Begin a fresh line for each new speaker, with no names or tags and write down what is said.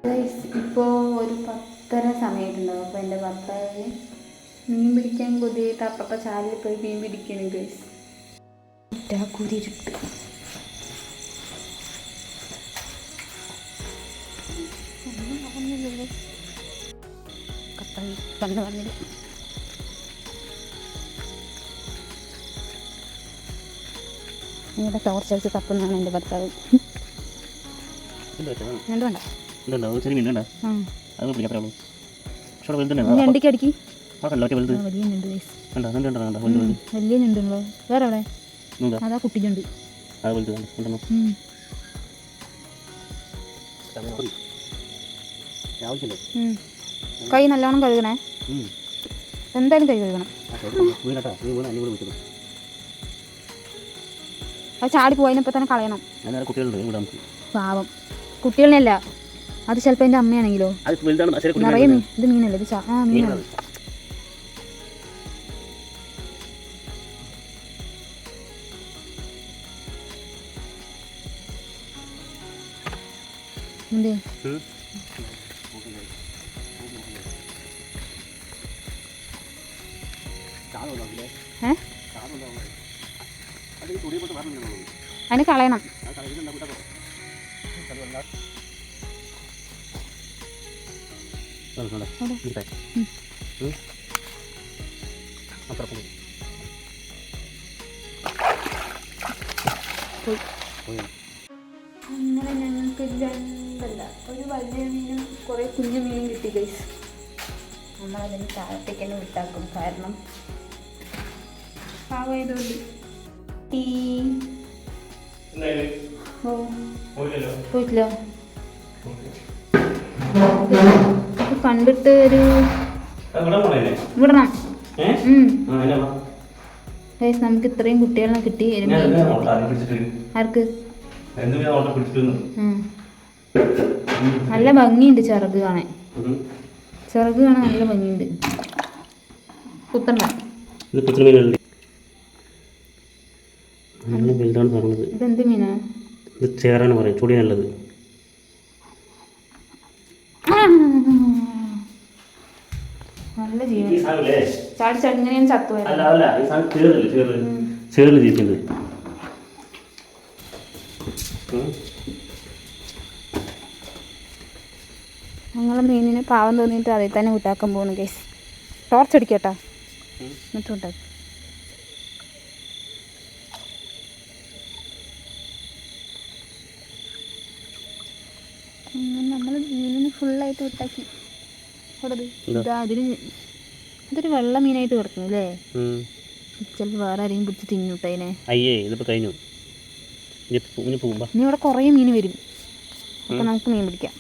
ഇപ്പോൾ ഒരു 10:30 സമയത്തുണ്ടാവും. അപ്പോൾ എൻ്റെ ഭർത്താവിന് മീൻ പിടിക്കാൻ കൊതിയായിട്ട് അപ്പുറത്തെ ചാലിൽ പോയി മീൻ പിടിക്കണം ഗൈസ്. കുരിരുട്ട് കണ്ണ് പറഞ്ഞില്ല. ഇങ്ങനെ ടോർച്ച് അടിച്ച് തപ്പുന്നതാണ് എൻ്റെ ഭർത്താവ്. ഞണ്ടിക്ക് അടിക്കി വലിയ ഞണ്ടുണ്ടല്ലോ. വേറെ അവിടെ അതാ കുട്ടിഞ്ഞുണ്ട്. കൈ നല്ലോണം കഴുകണേ. എന്തായാലും കൈ കഴുകണം. അത് ചാടി പോയതിനിപ്പോൾ തന്നെ കളയണം. പാവം കുട്ടികളിനല്ല, അത് ചിലപ്പോൾ എൻ്റെ അമ്മയാണെങ്കിലോ. നിറയെ മീൻ. ഇത് മീനല്ലേ? ഇത് മീനാണ്. എന്തേ അതിന് കളയണം. അങ്ങനെ ഞങ്ങൾക്ക് രണ്ടല്ല, ഒരു വലിയ മീനും കുറേ കുഞ്ഞു മീനും കിട്ടി ഗൈസ്. നമ്മളതിന് താഴത്തേക്ക് തന്നെ വിട്ടാക്കും, കാരണം പാവമായതുകൊണ്ട്. പോയിട്ടില്ല. കണ്ടിട്ട് ഒരു വിടണം. നമുക്ക് ഇത്രയും കുട്ടികളെ കിട്ടി. ആർക്ക്? നല്ല ഭംഗിയുണ്ട് ചിറക് കാണാൻ. ചിറക് കാണാൻ നല്ല ഭംഗിയുണ്ട്. കുത്തണ്ട. ഇതെന്ത് മീനാ?
ചേറാണ് പറയും, ചൂടി നല്ലത്.
നല്ല ജീവൻ. ചാടി ചാടി ഇങ്ങനെയാണ് ചത്തുപോയത്.
ചേറിൽ ജീവിക്കുന്നത്.
ഞങ്ങൾ മീനിന് പാവം തോന്നിയിട്ട് അതിൽ തന്നെ വിട്ടാക്കാൻ പോകുന്നു കേസ്. ടോർച്ച് അടിക്കട്ടാ, എന്നിട്ട് വിട്ടാക്കും. നമ്മൾ മീനിന് ഫുള്ളായിട്ട് വിട്ടാക്കി. ഇതൊരു വെള്ള മീനായിട്ട് കിടക്കുന്നു അല്ലേ? ചിലപ്പോൾ വേറെ ആരെയും പിടിച്ച് തിന്നിട്ട് അതിനെ.
കഴിഞ്ഞു.
ഇനി ഇവിടെ കുറേ മീൻ വരും. അപ്പോൾ നമുക്ക് മീൻ പിടിക്കാം.